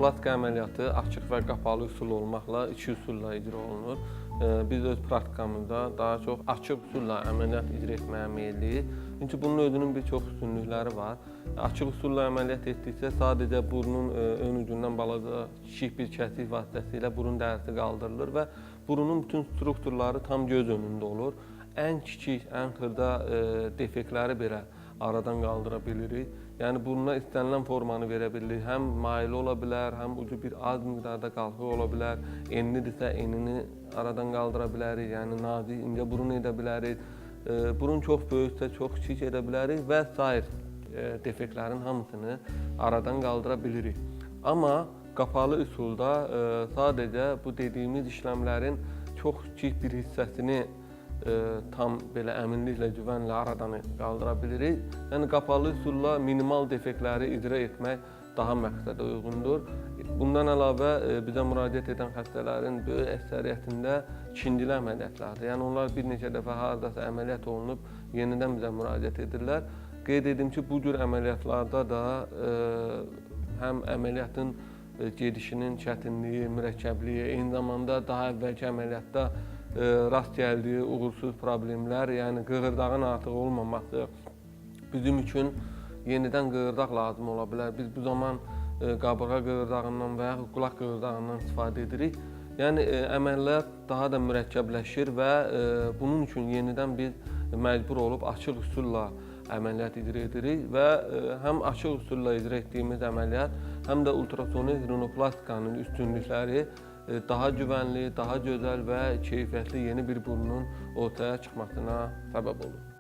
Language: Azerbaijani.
Rinoplastika əməliyyatı açıq və qapalı üsul olmaqla iki üsulla icra olunur. Biz öz praktikamızda daha çox açıq üsulla əməliyyat icra etməyə meyilliyiz. Çünki bunun özünün bir çox üstünlükləri var. Açıq üsulla əməliyyat etdikcə sadəcə burnun ön ucundan balaca kiçik bir kəsik vasitəsilə burun dərisi qaldırılır və burunun bütün strukturları tam göz önündə olur. Ən kiçik, ən xırda defektləri belə aradan qaldıra bilirik. Yəni burnuna istənilən formanı verə bilirik. Həm maili ola bilər, həm ucu bir az miqdarda qalxıq ola bilər. Enlidirsə enini aradan qaldıra bilərik. Yəni nazik, incə burun edə bilərik. Burun çox böyüksə çox kiçik edə bilərik və sair defektlərin hamısını aradan qaldıra bilirik. Amma qapalı üsulda sadəcə bu dediyimiz işləmlərin çox kiçik bir hissəsini tam belə əminliklə, güvənlə aradan qaldıra bilirik. Yəni qapalı üsulla minimal defektləri icra etmək daha məqsədə uyğundur. Bundan əlavə bizə müraciət edən xəstələrin böyük əksəriyyətində ikincili əməliyyatlardır. Yəni onlar bir neçə dəfə hardasa əməliyyat olunub yenidən bizə müraciət edirlər. Qeyd edim ki, bu cür əməliyyatlarda da həm əməliyyatın gedişinin çətinliyi, mürəkkəbliyi, eyni zamanda daha əvvəlki əməliyyatda rast gəldiyi uğursuz problemlər, yəni qığırdağın artıq olmaması bizim üçün yenidən qığırdaq lazım ola bilər. Biz bu zaman qabırğa qığırdağından və yaxud qulaq qığırdağından istifadə edirik. Yəni əməliyyat daha da mürəkkəbləşir və bunun üçün yenidən biz məcbur olub açıq üsulla əməliyyat icra edirik və həm açıq üsulla icra etdiyimiz əməliyyat, həm də ultrasonik rinoplastikanın üstünlükləri daha güvənli, daha gözəl və keyfiyyətli yeni bir burnun ortaya çıxmasına səbəb olur.